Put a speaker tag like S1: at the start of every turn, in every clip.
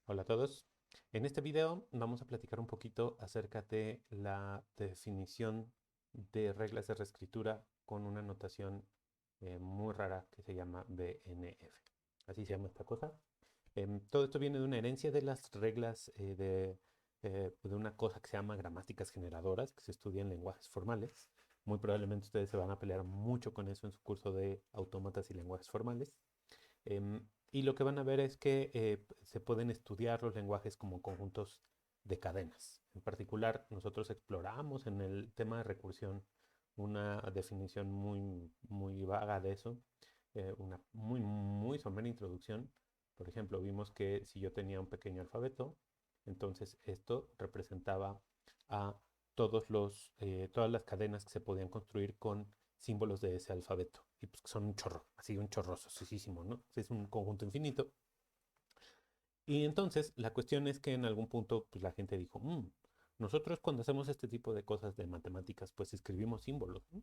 S1: Hola a todos. En este video vamos a platicar un poquito acerca de la definición de reglas de reescritura con una notación muy rara que se llama BNF. Así se llama esta cosa. Todo esto viene de una herencia de las reglas de una cosa que se llama gramáticas generadoras, que se estudia en lenguajes formales. Muy probablemente ustedes se van a pelear mucho con eso en su curso de autómatas y lenguajes formales. Y lo que van a ver es que se pueden estudiar los lenguajes como conjuntos de cadenas. En particular, nosotros exploramos en el tema de recursión una definición muy vaga de eso, una muy somera introducción. Por ejemplo, vimos que si yo tenía un pequeño alfabeto, entonces esto representaba a todas las cadenas que se podían construir con símbolos de ese alfabeto. Y pues son un chorro, así un chorrosísimo, ¿no? Es un conjunto infinito. Y entonces la cuestión es que en algún punto pues la gente dijo, nosotros cuando hacemos este tipo de cosas de matemáticas pues escribimos símbolos, ¿no?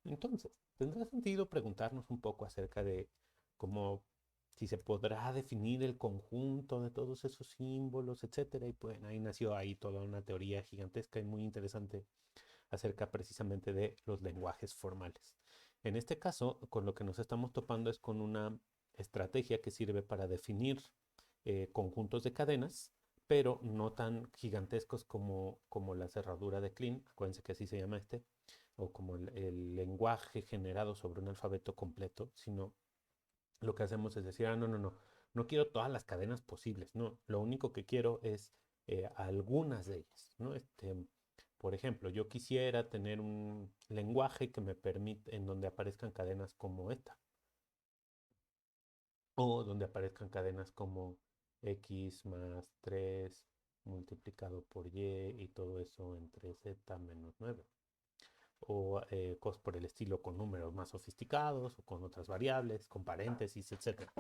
S1: Entonces, tendrá sentido preguntarnos un poco acerca de cómo, si se podrá definir el conjunto de todos esos símbolos, etcétera. Y pues ahí nació ahí toda una teoría gigantesca y muy interesante acerca precisamente de los lenguajes formales. En este caso, con lo que nos estamos topando es con una estrategia que sirve para definir conjuntos de cadenas, pero no tan gigantescos como la cerradura de Klein, acuérdense que así se llama este, o como el lenguaje generado sobre un alfabeto completo, sino lo que hacemos es decir, no quiero todas las cadenas posibles, no, lo único que quiero es algunas de ellas, ¿no? Por ejemplo, yo quisiera tener un lenguaje que me permite, en donde aparezcan cadenas como esta, o donde aparezcan cadenas como x más 3 multiplicado por y y todo eso entre z menos 9 o cosas por el estilo con números más sofisticados o con otras variables, con paréntesis, etcétera.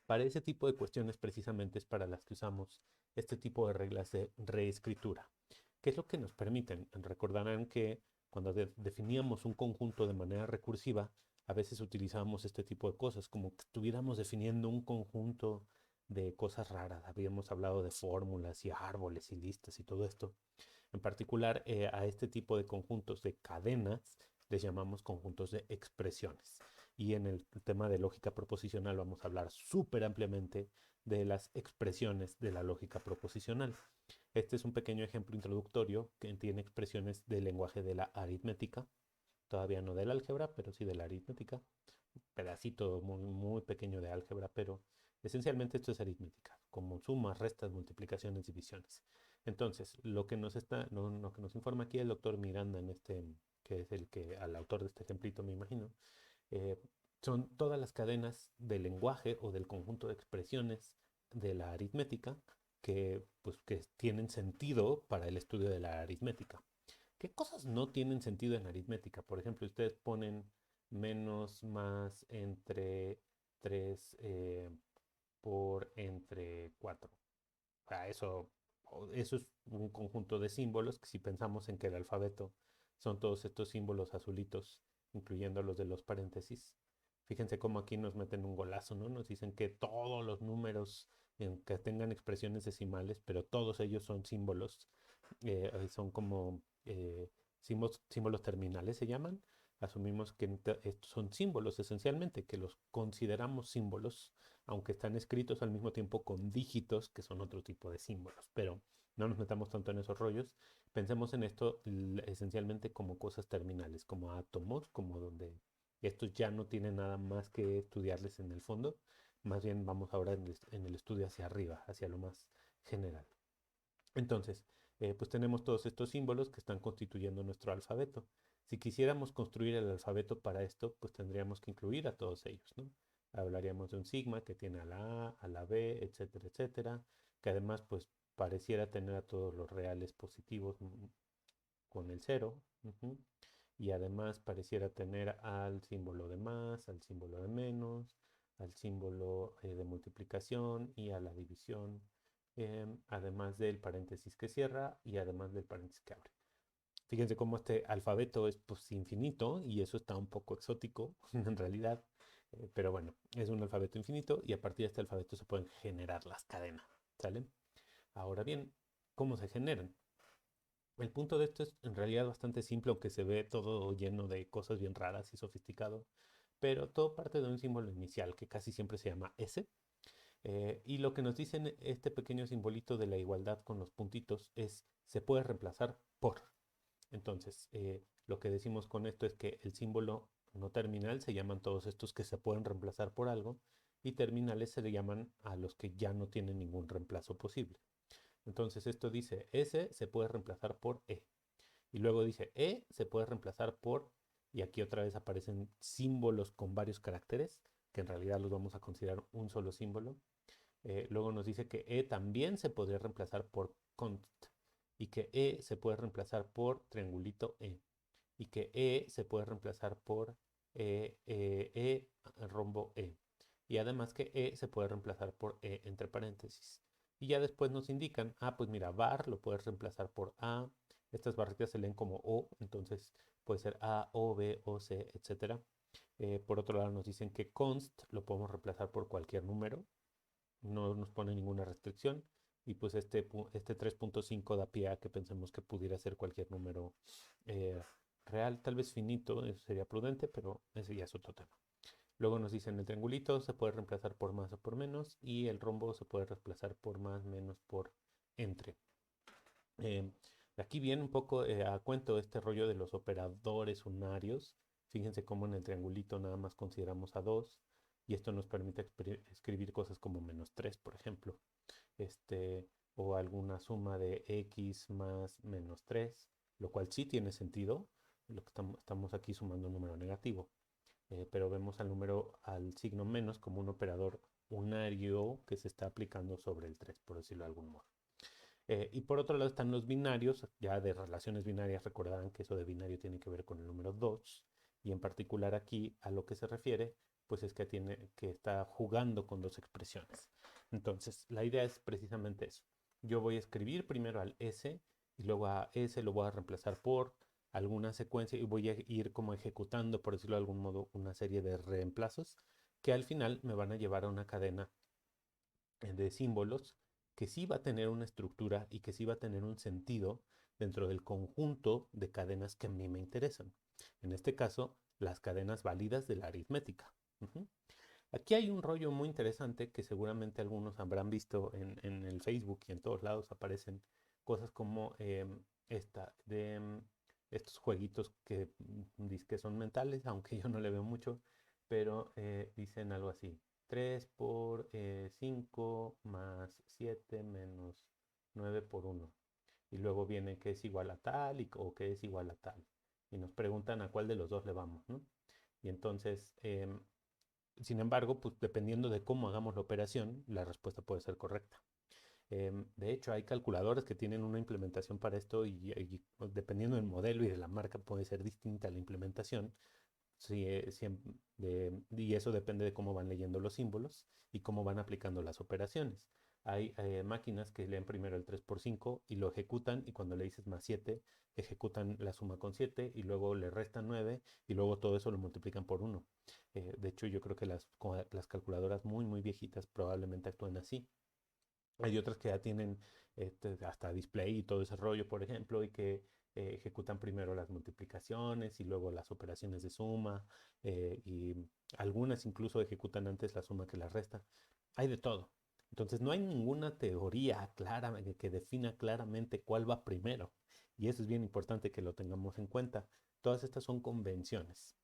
S1: Para ese tipo de cuestiones precisamente es para las que usamos este tipo de reglas de reescritura. ¿Qué es lo que nos permiten? Recordarán que cuando definíamos un conjunto de manera recursiva, a veces utilizábamos este tipo de cosas, como que estuviéramos definiendo un conjunto de cosas raras. Habíamos hablado de fórmulas y árboles y listas y todo esto. En particular, a este tipo de conjuntos de cadenas les llamamos conjuntos de expresiones. Y en el tema de lógica proposicional vamos a hablar súper ampliamente de las expresiones de la lógica proposicional. Este es un pequeño ejemplo introductorio que tiene expresiones del lenguaje de la aritmética, todavía no del álgebra, pero sí de la aritmética, un pedacito muy pequeño de álgebra, pero esencialmente esto es aritmética, como sumas, restas, multiplicaciones, divisiones. Entonces, lo que nos informa aquí el doctor Miranda en que es al autor de este ejemplito, me imagino, eh, son todas las cadenas del lenguaje o del conjunto de expresiones de la aritmética que tienen sentido para el estudio de la aritmética. ¿Qué cosas no tienen sentido en aritmética? Por ejemplo, ustedes ponen menos más entre 3 por entre 4. O sea, eso es un conjunto de símbolos que si pensamos en que el alfabeto son todos estos símbolos azulitos, incluyendo los de los paréntesis. Fíjense cómo aquí nos meten un golazo, ¿no? Nos dicen que todos los números que tengan expresiones decimales, pero todos ellos son símbolos, son como símbolos terminales se llaman. Asumimos que estos son símbolos esencialmente, que los consideramos símbolos aunque están escritos al mismo tiempo con dígitos, que son otro tipo de símbolos, pero no nos metamos tanto en esos rollos. Pensemos en esto esencialmente como cosas terminales, como átomos, como donde estos ya no tienen nada más que estudiarles en el fondo, más bien vamos ahora en el estudio hacia arriba, hacia lo más general. Entonces, pues tenemos todos estos símbolos que están constituyendo nuestro alfabeto. Si quisiéramos construir el alfabeto para esto, pues tendríamos que incluir a todos ellos, ¿no? Hablaríamos de un sigma que tiene a la A, a la B, etcétera, etcétera, que además pues pareciera tener a todos los reales positivos con el cero, ujú, y además pareciera tener al símbolo de más, al símbolo de menos, al símbolo de multiplicación y a la división, además del paréntesis que cierra y además del paréntesis que abre. Fíjense cómo este alfabeto es pues infinito y eso está un poco exótico en realidad, pero bueno, es un alfabeto infinito y a partir de este alfabeto se pueden generar las cadenas. ¿Sale? Ahora bien, ¿cómo se generan? El punto de esto es en realidad bastante simple, aunque se ve todo lleno de cosas bien raras y sofisticado, pero todo parte de un símbolo inicial que casi siempre se llama S. Y lo que nos dicen este pequeño simbolito de la igualdad con los puntitos es se puede reemplazar por. Entonces, lo que decimos con esto es que el símbolo no terminal se llaman todos estos que se pueden reemplazar por algo y terminales se le llaman a los que ya no tienen ningún reemplazo posible. Entonces esto dice S se puede reemplazar por E. Y luego dice E se puede reemplazar por, y aquí otra vez aparecen símbolos con varios caracteres, que en realidad los vamos a considerar un solo símbolo. Luego nos dice que E también se podría reemplazar por const y que E se puede reemplazar por triangulito E y que E se puede reemplazar por rombo E. Y además que E se puede reemplazar por E entre paréntesis. Y ya después nos indican, pues mira, bar lo puedes reemplazar por A. Estas barritas se leen como O, entonces puede ser A, O, B, O, C, etc. Por otro lado nos dicen que const lo podemos reemplazar por cualquier número, no nos pone ninguna restricción. Y pues este 3.5 da pie a que pensemos que pudiera ser cualquier número eh, real, tal vez finito, eso sería prudente, pero ese ya es otro tema. Luego nos dicen el triangulito se puede reemplazar por más o por menos y el rombo se puede reemplazar por más, menos, por entre. Eh, Aquí viene un poco a cuento este rollo de los operadores unarios. Fíjense cómo en el triangulito nada más consideramos a 2 y esto nos permite escribir cosas como -3, por ejemplo. Este, o alguna suma de x más -3, lo cual sí tiene sentido. Lo que estamos aquí sumando un número negativo. Pero vemos al signo menos como un operador unario que se está aplicando sobre el 3, por decirlo de algún modo. Y por otro lado están los binarios, ya de relaciones binarias recordarán que eso de binario tiene que ver con el número 2 y en particular aquí a lo que se refiere pues es que está jugando con dos expresiones. Entonces la idea es precisamente eso. Yo voy a escribir primero al S y luego a S lo voy a reemplazar por alguna secuencia y voy a ir como ejecutando, por decirlo de algún modo, una serie de reemplazos que al final me van a llevar a una cadena de símbolos que sí va a tener una estructura y que sí va a tener un sentido dentro del conjunto de cadenas que a mí me interesan. En este caso, las cadenas válidas de la aritmética. Aquí hay un rollo muy interesante que seguramente algunos habrán visto en el Facebook y en todos lados aparecen cosas como estos jueguitos que son mentales, aunque yo no le veo mucho, pero dicen algo así. 3 por 5 más 7 menos 9 por 1. Y luego viene que es igual a tal o que es igual a tal. Y nos preguntan a cuál de los dos le vamos, ¿no? Y entonces, sin embargo, pues dependiendo de cómo hagamos la operación, la respuesta puede ser correcta. De hecho, hay calculadores que tienen una implementación para esto y dependiendo del modelo y de la marca puede ser distinta la implementación. Sí, y eso depende de cómo van leyendo los símbolos y cómo van aplicando las operaciones. Hay máquinas que leen primero el 3 por 5 y lo ejecutan y cuando le dices más 7, ejecutan la suma con 7 y luego le restan 9 y luego todo eso lo multiplican por 1. De hecho, yo creo que las calculadoras muy, muy viejitas probablemente actúen así. Hay otras que ya tienen hasta display y todo ese rollo, por ejemplo, y que ejecutan primero las multiplicaciones y luego las operaciones de suma, y algunas incluso ejecutan antes la suma que la resta. Hay de todo. Entonces no hay ninguna teoría clara que defina claramente cuál va primero. Y eso es bien importante que lo tengamos en cuenta. Todas estas son convenciones.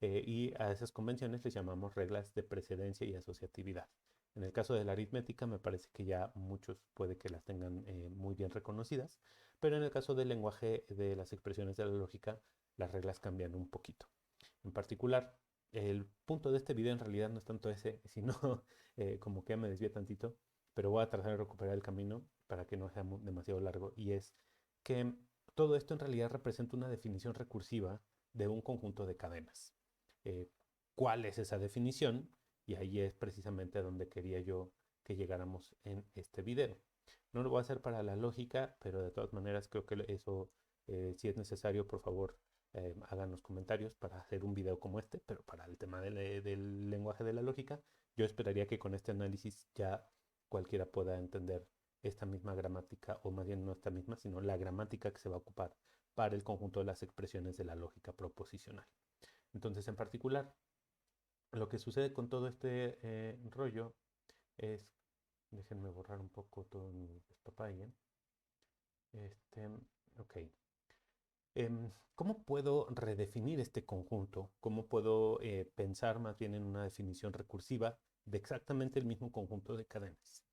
S1: Y a esas convenciones les llamamos reglas de precedencia y asociatividad. En el caso de la aritmética me parece que ya muchos puede que las tengan muy bien reconocidas, pero en el caso del lenguaje de las expresiones de la lógica, las reglas cambian un poquito. En particular, el punto de este video en realidad no es tanto ese, sino como que ya me desvié tantito, pero voy a tratar de recuperar el camino para que no sea demasiado largo, y es que todo esto en realidad representa una definición recursiva de un conjunto de cadenas. Eh, ¿Cuál es esa definición? Y ahí es precisamente a donde quería yo que llegáramos en este video. No lo voy a hacer para la lógica, pero de todas maneras creo que eso, si es necesario, por favor, hagan los comentarios para hacer un video como este, pero para el tema del lenguaje de la lógica, yo esperaría que con este análisis ya cualquiera pueda entender esta misma gramática, o más bien no esta misma, sino la gramática que se va a ocupar para el conjunto de las expresiones de la lógica proposicional. Entonces, en particular, lo que sucede con todo este rollo es, déjenme borrar un poco todo mi despapalle. Ok. ¿Cómo puedo redefinir este conjunto? ¿Cómo puedo pensar más bien en una definición recursiva de exactamente el mismo conjunto de cadenas?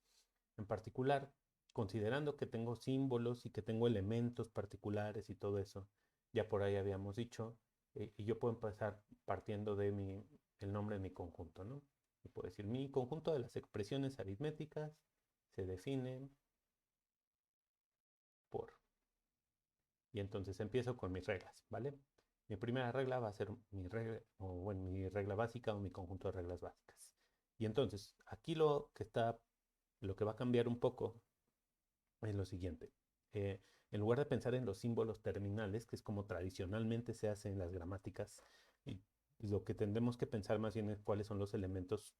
S1: En particular, considerando que tengo símbolos y que tengo elementos particulares y todo eso, ya por ahí habíamos dicho, y yo puedo empezar partiendo de el nombre de mi conjunto, ¿no? Y puedo decir, mi conjunto de las expresiones aritméticas se define por. Y entonces empiezo con mis reglas, ¿vale? Mi primera regla va a ser mi regla, o bueno, mi regla básica o mi conjunto de reglas básicas. Y entonces, aquí lo que va a cambiar un poco es lo siguiente. En lugar de pensar en los símbolos terminales, que es como tradicionalmente se hace en las gramáticas, y lo que tendremos que pensar más bien es cuáles son los elementos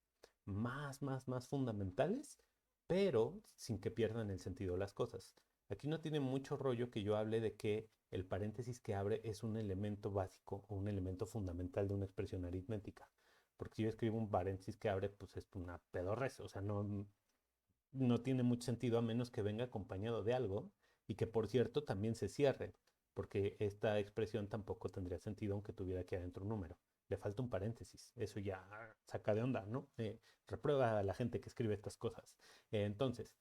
S1: más fundamentales, pero sin que pierdan el sentido de las cosas. Aquí no tiene mucho rollo que yo hable de que el paréntesis que abre es un elemento básico o un elemento fundamental de una expresión aritmética. Porque si yo escribo un paréntesis que abre, pues es una pedorrez, o sea, no tiene mucho sentido a menos que venga acompañado de algo y que por cierto también se cierre, porque esta expresión tampoco tendría sentido aunque tuviera aquí adentro un número. Le falta un paréntesis, eso ya saca de onda, ¿no? Reprueba a la gente que escribe estas cosas. Entonces,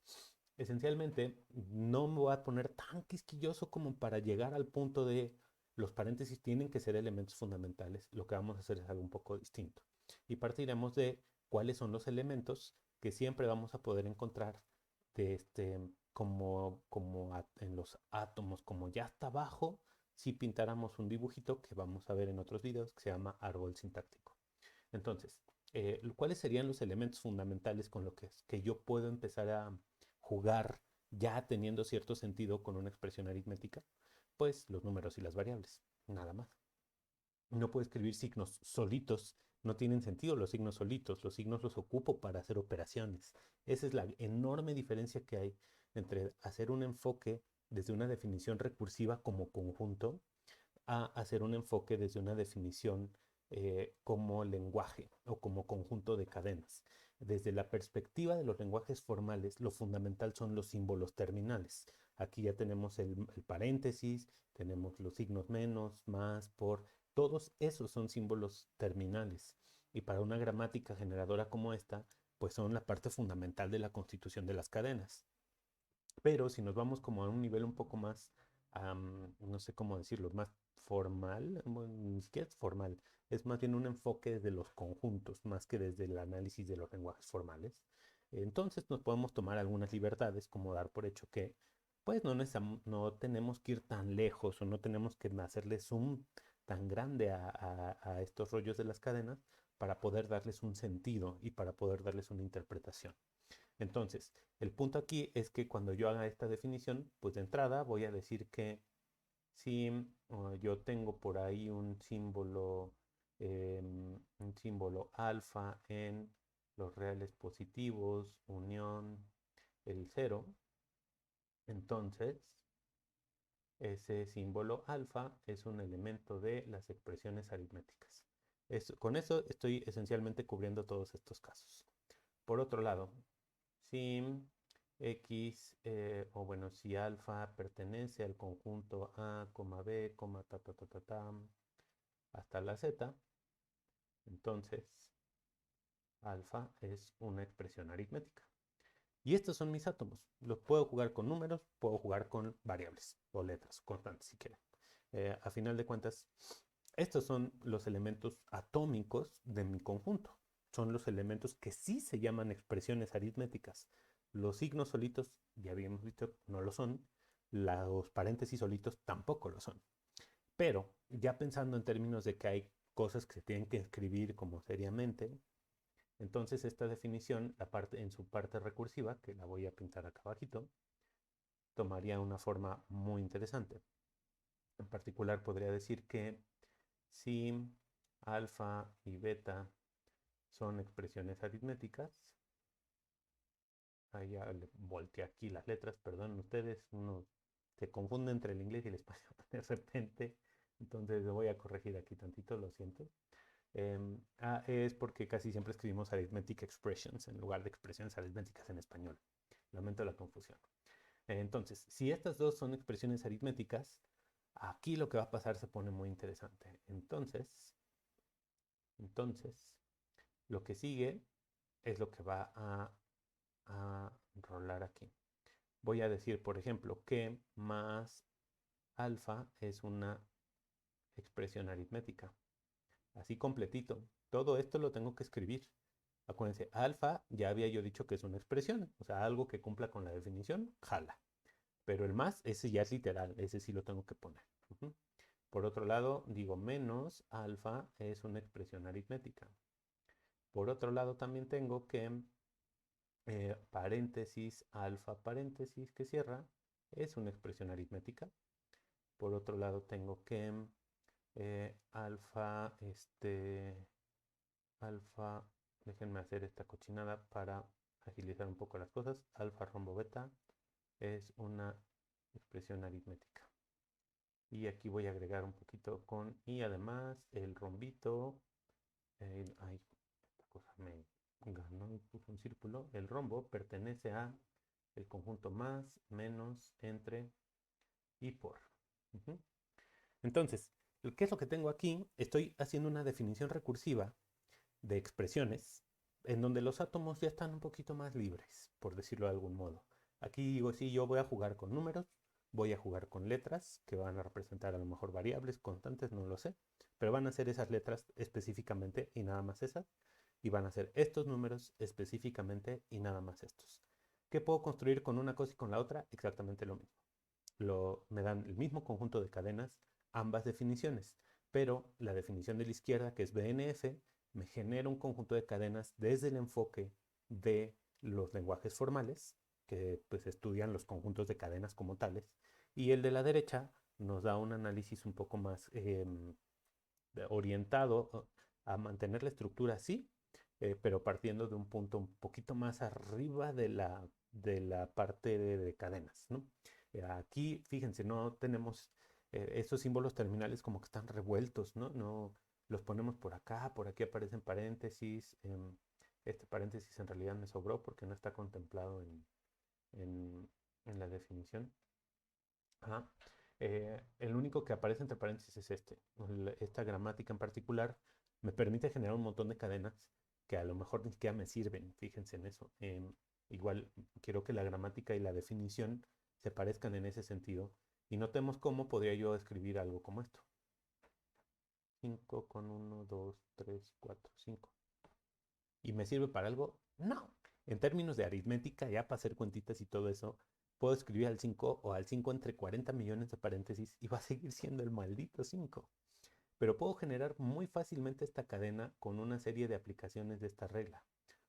S1: esencialmente, no me voy a poner tan quisquilloso como para llegar al punto de los paréntesis tienen que ser elementos fundamentales. Lo que vamos a hacer es algo un poco distinto. Y partiremos de cuáles son los elementos que siempre vamos a poder encontrar de en los átomos, como ya está abajo, si pintáramos un dibujito que vamos a ver en otros videos que se llama árbol sintáctico. Entonces, ¿cuáles serían los elementos fundamentales con los que yo puedo empezar a jugar ya teniendo cierto sentido con una expresión aritmética? Pues los números y las variables, nada más. No puedo escribir signos solitos, no tienen sentido los signos solitos, los signos los ocupo para hacer operaciones. Esa es la enorme diferencia que hay entre hacer un enfoque desde una definición recursiva como conjunto a hacer un enfoque desde una definición como lenguaje o como conjunto de cadenas. Desde la perspectiva de los lenguajes formales, lo fundamental son los símbolos terminales. Aquí ya tenemos el paréntesis, tenemos los signos menos, más, por, todos esos son símbolos terminales. Y para una gramática generadora como esta, pues son la parte fundamental de la constitución de las cadenas. Pero si nos vamos como a un nivel un poco más, no sé cómo decirlo, más formal, bueno, ni siquiera es formal, es más bien un enfoque desde los conjuntos, más que desde el análisis de los lenguajes formales. Entonces nos podemos tomar algunas libertades, como dar por hecho que pues no tenemos que ir tan lejos o no tenemos que hacerle zoom tan grande a estos rollos de las cadenas para poder darles un sentido y para poder darles una interpretación. Entonces, el punto aquí es que cuando yo haga esta definición, pues de entrada voy a decir que si yo tengo por ahí un símbolo alfa en los reales positivos, unión el cero, entonces ese símbolo alfa es un elemento de las expresiones aritméticas. Con eso estoy esencialmente cubriendo todos estos casos. Por otro lado, si X, o bueno, si alfa pertenece al conjunto A, B, hasta la Z, entonces alfa es una expresión aritmética. Y estos son mis átomos. Los puedo jugar con números, puedo jugar con variables o letras, constantes si quieren. A final de cuentas, estos son los elementos atómicos de mi conjunto. Son los elementos que sí se llaman expresiones aritméticas. Los signos solitos, ya habíamos visto, no lo son. Los paréntesis solitos tampoco lo son. Pero ya pensando en términos de que hay cosas que se tienen que escribir como seriamente, entonces esta definición, en su parte recursiva, que la voy a pintar acá abajito, tomaría una forma muy interesante. En particular podría decir que si alfa y beta son expresiones aritméticas, Ahí ya le volteé aquí las letras, perdón ustedes, uno se confunde entre el inglés y el español de repente, entonces lo voy a corregir aquí tantito, lo siento. Es porque casi siempre escribimos arithmetic expressions en lugar de expresiones aritméticas en español. Lamento la confusión. Entonces, si estas dos son expresiones aritméticas, aquí lo que va a pasar se pone muy interesante. Entonces, lo que sigue es lo que va a rolar aquí. Voy a decir, por ejemplo, que más alfa es una expresión aritmética. Así completito. Todo esto lo tengo que escribir. Acuérdense, alfa ya había yo dicho que es una expresión, o sea, algo que cumpla con la definición, jala. Pero el más, ese ya es literal, ese sí lo tengo que poner. Por otro lado, digo menos alfa es una expresión aritmética. Por otro lado, también tengo que paréntesis, alfa paréntesis que cierra, es una expresión aritmética. Por otro lado, tengo que alfa, alfa, déjenme hacer esta cochinada para agilizar un poco las cosas. Alfa rombo beta es una expresión aritmética. Y aquí voy a agregar un poquito con, y además el rombito, ay, esta cosa me ganó y puso un círculo. El rombo pertenece a el conjunto más, menos, entre y por. Entonces, ¿qué es lo que tengo aquí? Estoy haciendo una definición recursiva de expresiones en donde los átomos ya están un poquito más libres, por decirlo de algún modo. Aquí digo, sí, yo voy a jugar con números, voy a jugar con letras que van a representar a lo mejor variables, constantes, no lo sé, pero van a ser esas letras específicamente y nada más esas, y van a ser estos números específicamente y nada más estos. ¿Qué puedo construir con una cosa y con la otra? Exactamente lo mismo. Me dan el mismo conjunto de cadenas, ambas definiciones, pero la definición de la izquierda, que es BNF, me genera un conjunto de cadenas desde el enfoque de los lenguajes formales, que pues estudian los conjuntos de cadenas como tales, y el de la derecha nos da un análisis un poco más orientado a mantener la estructura así, pero partiendo de un punto un poquito más arriba de la parte de cadenas, ¿no? Aquí, fíjense, no tenemos esos símbolos terminales como que están revueltos, ¿no? No los ponemos por aquí aparecen paréntesis. Este paréntesis en realidad me sobró porque no está contemplado en, en la definición. Ajá. El único que aparece entre paréntesis es este. Esta gramática en particular me permite generar un montón de cadenas que a lo mejor ni siquiera me sirven. Fíjense en eso. Igual quiero que la gramática y la definición se parezcan en ese sentido. Y notemos cómo podría yo escribir algo como esto. 5 con 1, 2, 3, 4, 5. ¿Y me sirve para algo? No. En términos de aritmética, ya para hacer cuentitas y todo eso, puedo escribir al 5 o al 5 entre 40 millones de paréntesis y va a seguir siendo el maldito 5. Pero puedo generar muy fácilmente esta cadena con una serie de aplicaciones de esta regla.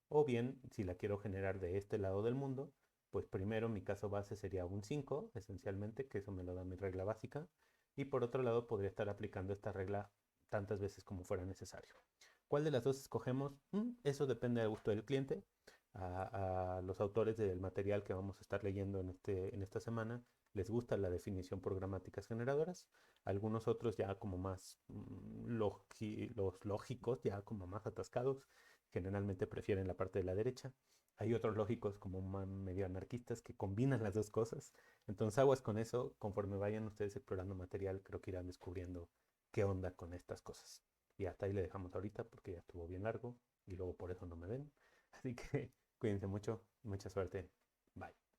S1: O bien, si la quiero generar de este lado del mundo, pues primero mi caso base sería un 5, esencialmente, que eso me lo da mi regla básica. Y por otro lado, podría estar aplicando esta regla tantas veces como fuera necesario. ¿Cuál de las dos escogemos? Eso depende del gusto del cliente. A los autores del material que vamos a estar leyendo en esta semana les gusta la definición por gramáticas generadoras. Algunos otros ya como más los lógicos, ya como más atascados, generalmente prefieren la parte de la derecha. Hay otros lógicos como medio anarquistas que combinan las dos cosas. Entonces aguas con eso, conforme vayan ustedes explorando material, creo que irán descubriendo qué onda con estas cosas. Y hasta ahí le dejamos ahorita porque ya estuvo bien largo y luego por eso no me ven. Así que cuídense mucho, mucha suerte. Bye.